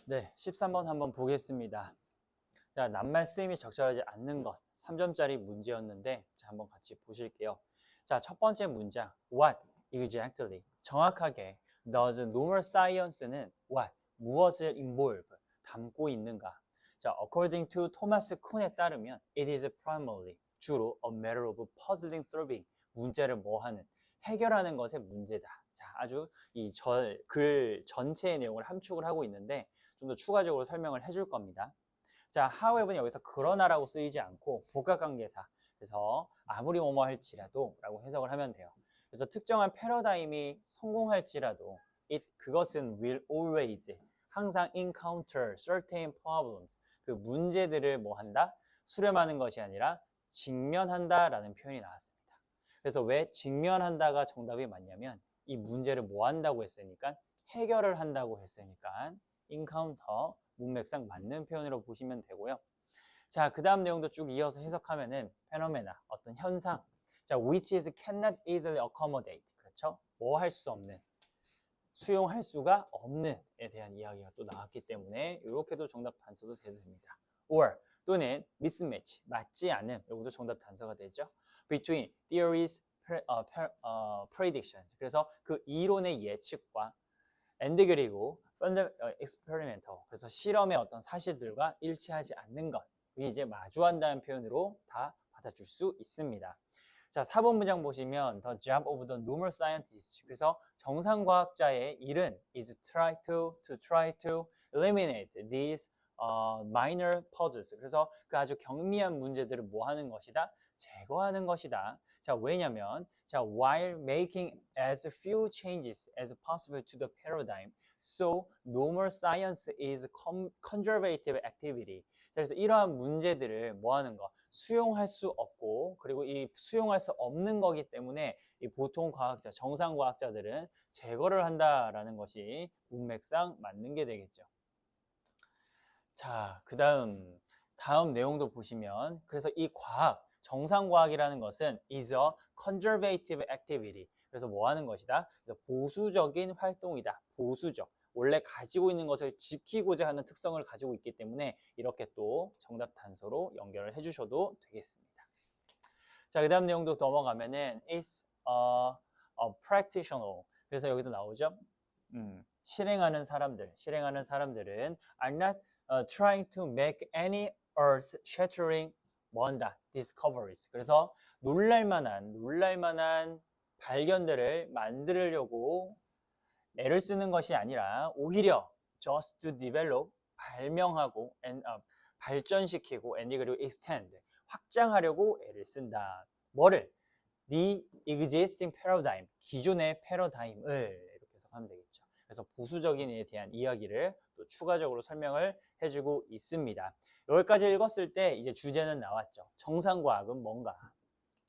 네, 13번 한번 보겠습니다. 자, 낱말 쓰임이 적절하지 않는 것. 3점짜리 문제였는데, 자, 한번 같이 보실게요. 자, 첫 번째 문장. What exactly? 정확하게 does normal science는 what? 무엇을 involve? 담고 있는가? 자, according to 토마스 쿤에 따르면 it is primarily 주로 a matter of puzzling solving. 문제를 뭐 하는? 해결하는 것의 문제다. 자, 아주 이 글 전체의 내용을 함축을 하고 있는데 좀 더 추가적으로 설명을 해줄 겁니다. 자, however는 여기서 그러나라고 쓰이지 않고 복합관계사. 그래서 아무리 뭐뭐 할지라도 라고 해석을 하면 돼요. 그래서 특정한 패러다임이 성공할지라도 그것은 will always 항상 encounter certain problems 그 문제들을 뭐 한다? 수렴하는 것이 아니라 직면한다 라는 표현이 나왔습니다. 그래서 왜 직면한다가 정답이 맞냐면 이 문제를 뭐 한다고 했으니까 해결을 한다고 했으니까 encounter 문맥상 맞는 표현으로 보시면 되고요. 자, 그 다음 내용도 쭉 이어서 해석하면은 페노메나, 어떤 현상. 자, which is cannot easily accommodate. 그렇죠? 뭐 할 수 없는, 수용할 수가 없는에 대한 이야기가 또 나왔기 때문에 이렇게도 정답 단서도 됩니다. or 또는 mismatch, 맞지 않음. 이것도 정답 단서가 되죠. between theories, predictions. 그래서 그 이론의 예측과 and 그리고 experimental 그래서 실험의 어떤 사실들과 일치하지 않는 것 이게 이제 마주한다는 표현으로 다 받아줄 수 있습니다. 자, 4번 문장 보시면 the job of the normal scientist 그래서 정상과학자의 일은 is to try to eliminate these minor puzzles 그래서 그 아주 경미한 문제들을 뭐 하는 것이다? 제거하는 것이다. 자, 왜냐면 자, while making as few changes as possible to the paradigm, so normal science is conservative activity. 그래서 이러한 문제들을 뭐 하는 거? 수용할 수 없고 그리고 이 수용할 수 없는 거기 때문에 이 보통 과학자, 정상 과학자들은 제거를 한다라는 것이 문맥상 맞는 게 되겠죠. 자, 다음 내용도 보시면 그래서 이 과학 정상과학이라는 것은 is a conservative activity. 그래서 뭐 하는 것이다? 그래서 보수적인 활동이다. 보수적. 원래 가지고 있는 것을 지키고자 하는 특성을 가지고 있기 때문에 이렇게 또 정답 단서로 연결을 해주셔도 되겠습니다. 자, 그 다음 내용도 넘어가면은 is a practitioner. 그래서 여기도 나오죠. 실행하는 사람들은 are not trying to make any earth-shattering 뭔다 discoveries. 그래서 놀랄만한 발견들을 만들려고 애를 쓰는 것이 아니라 오히려 just to develop 발명하고 and 발전시키고 and 그리고 extend 확장하려고 애를 쓴다. 뭐를? The existing paradigm 기존의 패러다임을 이렇게 해석하면 되겠죠. 그래서 보수적인 에 대한 이야기를 또 추가적으로 설명을 해주고 있습니다. 여기까지 읽었을 때 이제 주제는 나왔죠. 정상과학은 뭔가?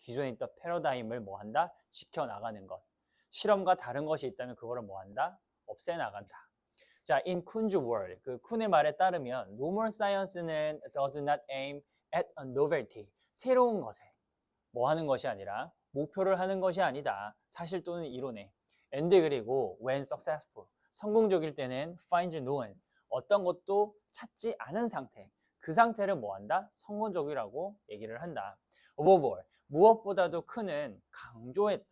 기존에 있던 패러다임을 뭐 한다? 지켜나가는 것. 실험과 다른 것이 있다면 그거를 뭐 한다? 없애나간다. 자, in Kuhn's word, 그 쿤의 말에 따르면 normal science는 does not aim at a novelty, 새로운 것에 뭐 하는 것이 아니라 목표를 하는 것이 아니다. 사실 또는 이론에. and 그리고 when successful, 성공적일 때는 finds no one, 어떤 것도 찾지 않은 상태. 그 상태를 뭐 한다? 성공적이라고 얘기를 한다. above all, 무엇보다도 큰은 강조했다.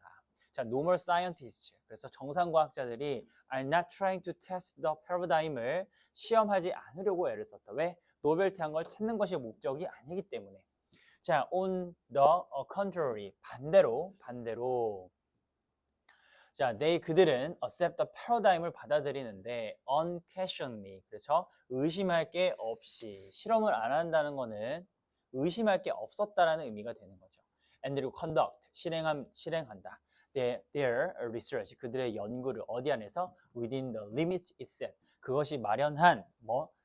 자, normal scientists. 그래서 정상과학자들이 are not trying to test the paradigm을 시험하지 않으려고 애를 썼다. 왜? 노벨티한 걸 찾는 것이 목적이 아니기 때문에. 자, on the contrary, 반대로. 자, 그들은 accept the paradigm을 받아들이는데 unquestioningly, 그래서 의심할 게 없이 실험을 안 한다는 거는 의심할 게 없었다라는 의미가 되는 거죠. and 그리고 conduct, 실행한다. their research, 그들의 연구를 어디 안에서 within the limits it set, 그것이 마련한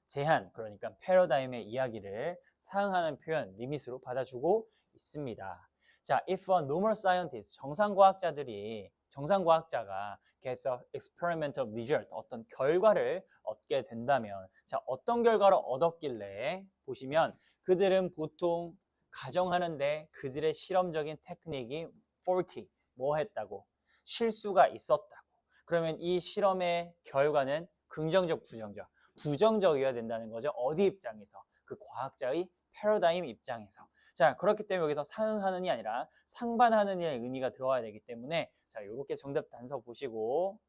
제한, 그러니까 패러다임의 이야기를 사응하는 표현, 리밋으로 받아주고 있습니다. 자, if a normal scientist, 정상과학자가 gets a experimental result, 어떤 결과를 얻게 된다면, 자, 어떤 결과를 얻었길래 보시면 그들은 보통 가정하는데 그들의 실험적인 테크닉이 faulty, 뭐 했다고? 실수가 있었다고. 그러면 이 실험의 결과는 긍정적, 부정적? 부정적이어야 된다는 거죠. 어디 입장에서? 그 과학자의 패러다임 입장에서. 자, 그렇기 때문에 여기서 상응하는이 아니라 상반하는이라는 의미가 들어가야 되기 때문에 자, 이렇게 정답 단서 보시고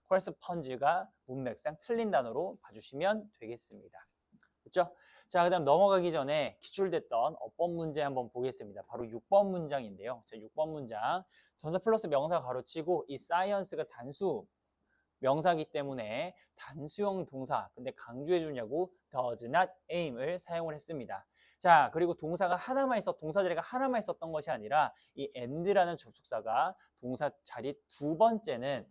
correspond가 문맥상 틀린 단어로 봐주시면 되겠습니다. 그렇죠? 자, 그다음 넘어가기 전에 기출됐던 어법 문제 한번 보겠습니다. 바로 6번 문장인데요. 자, 6번 문장. 전사 플러스 명사 가로치고 이 science가 단수 명사기 때문에 단수형 동사, 근데 강조해 주냐고 does not aim을 사용을 했습니다. 자, 그리고 동사가 하나만 동사 자리가 하나만 있었던 것이 아니라 이 and라는 접속사가 동사 자리 두 번째는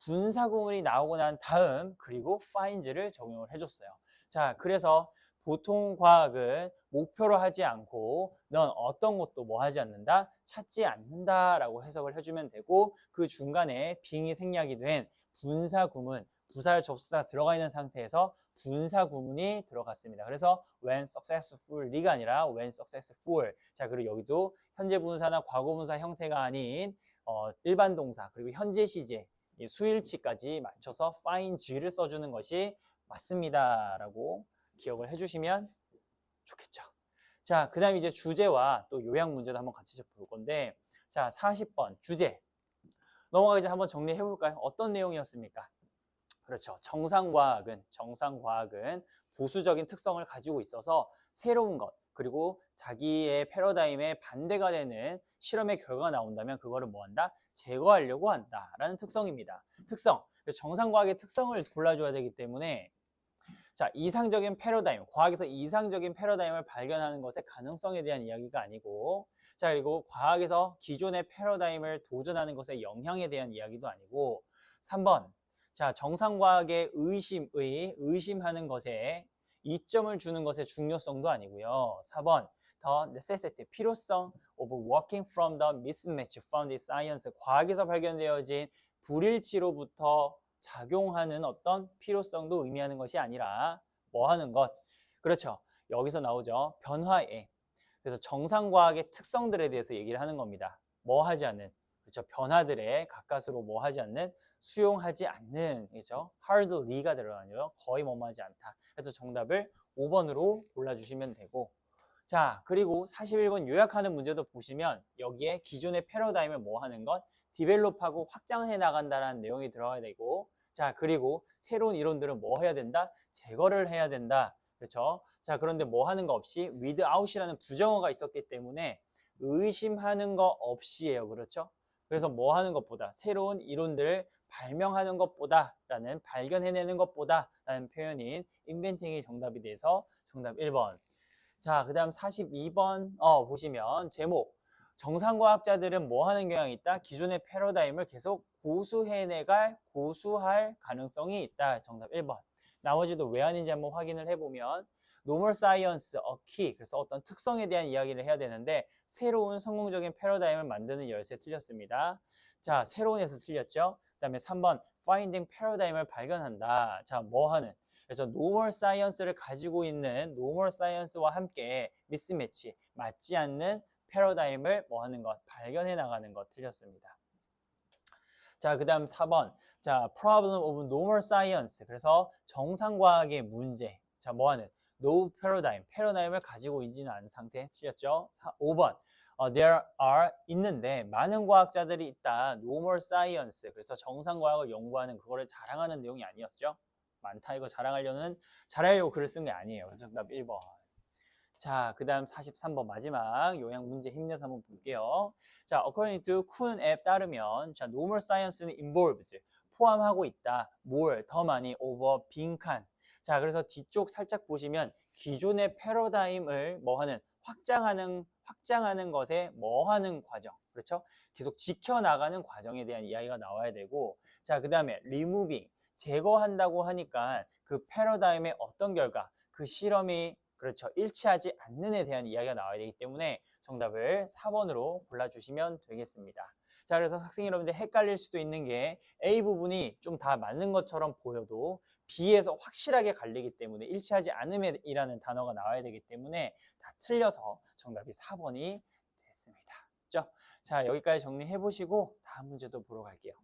분사구문이 나오고 난 다음 그리고 find를 적용을 해줬어요. 자, 그래서 보통 과학은 목표로 하지 않고 넌 어떤 것도 뭐 하지 않는다? 찾지 않는다 라고 해석을 해주면 되고 그 중간에 빙이 생략이 된 분사구문, 부사를 접속사 들어가 있는 상태에서 분사구문이 들어갔습니다. 그래서 when successfully가 아니라 when successful. 자, 그리고 여기도 현재 분사나 과거 분사 형태가 아닌 일반 동사 그리고 현재 시제 수일치까지 맞춰서 find를 써주는 것이 맞습니다 라고 기억을 해주시면 좋겠죠. 자, 그 다음 이제 주제와 또 요약 문제도 한번 같이 볼 건데 자, 40번 주제 넘어가기 전에 한번 정리해 볼까요? 어떤 내용이었습니까? 그렇죠. 정상과학은 보수적인 특성을 가지고 있어서 새로운 것 그리고 자기의 패러다임에 반대가 되는 실험의 결과가 나온다면 그거를 뭐한다? 제거하려고 한다라는 특성입니다. 특성. 정상과학의 특성을 골라줘야 되기 때문에 자, 이상적인 패러다임, 과학에서 이상적인 패러다임을 발견하는 것의 가능성에 대한 이야기가 아니고 자, 그리고 과학에서 기존의 패러다임을 도전하는 것의 영향에 대한 이야기도 아니고 3번, 자, 정상과학의 의심하는 것에 이점을 주는 것의 중요성도 아니고요. 4번, the necessity, 필요성 of working from the mismatch found in science, 과학에서 발견되어진 불일치로부터 작용하는 어떤 필요성도 의미하는 것이 아니라 뭐 하는 것? 그렇죠. 여기서 나오죠. 변화에. 그래서 정상과학의 특성들에 대해서 얘기를 하는 겁니다. 뭐 하지 않는, 그렇죠. 변화들에 가까스로 뭐 하지 않는, 수용하지 않는, 그렇죠. hardly가 들어가죠. 거의 뭐하지 않다. 그래서 정답을 5번으로 골라주시면 되고 자, 그리고 41번 요약하는 문제도 보시면 여기에 기존의 패러다임을 뭐 하는 것? 디벨롭하고 확장해 나간다는 내용이 들어가야 되고 자, 그리고 새로운 이론들은 뭐 해야 된다? 제거를 해야 된다. 그렇죠? 자, 그런데 뭐 하는 거 없이 without이라는 부정어가 있었기 때문에 의심하는 거 없이예요. 그렇죠? 그래서 뭐 하는 것보다 새로운 이론들을 발명하는 것보다 라는 발견해내는 것보다 라는 표현인 inventing이 정답이 돼서 정답 1번. 자, 그 다음 42번 보시면 제목 정상과학자들은 뭐 하는 경향이 있다? 기존의 패러다임을 계속 고수할 가능성이 있다. 정답 1번. 나머지도 왜 아닌지 한번 확인을 해보면 normal science, a key. 그래서 어떤 특성에 대한 이야기를 해야 되는데 새로운 성공적인 패러다임을 만드는 열쇠 틀렸습니다. 자, 새로운에서 틀렸죠. 그 다음에 3번 finding paradigm을 발견한다. 자, 뭐 하는? 그래서 normal science를 가지고 있는 normal science와 함께 미스매치, 맞지 않는 패러다임을 뭐 하는 것, 발견해 나가는 것 틀렸습니다. 자, 그 다음 4번. 자, problem of normal science. 그래서 정상과학의 문제. 자, 뭐 하는? no paradigm. 패러다임을 가지고 있지는 않은 상태 틀렸죠? 5번. there are 있는데 많은 과학자들이 있다. normal science. 그래서 정상과학을 연구하는 그거를 자랑하는 내용이 아니었죠? 많다 이거 잘하려고 글을 쓴 게 아니에요. 그래서 정답 1번. 자, 그 다음 43번 마지막 요약 문제 힘내서 한번 볼게요. 자, according to 쿤에 따르면 자, normal science는 involves 포함하고 있다. 뭘 더 많이 over 빈칸. 자, 그래서 뒤쪽 살짝 보시면 기존의 패러다임을 뭐 하는 확장하는 것에 뭐 하는 과정. 그렇죠? 계속 지켜나가는 과정에 대한 이야기가 나와야 되고 자, 그 다음에 removing 제거한다고 하니까 그 패러다임의 어떤 결과 그 실험이 그렇죠. 일치하지 않는 에 대한 이야기가 나와야 되기 때문에 정답을 4번으로 골라주시면 되겠습니다. 자, 그래서 학생 여러분들 헷갈릴 수도 있는 게 A 부분이 좀 다 맞는 것처럼 보여도 B에서 확실하게 갈리기 때문에 일치하지 않음이라는 단어가 나와야 되기 때문에 다 틀려서 정답이 4번이 됐습니다. 그렇죠? 자, 여기까지 정리해 보시고 다음 문제도 보러 갈게요.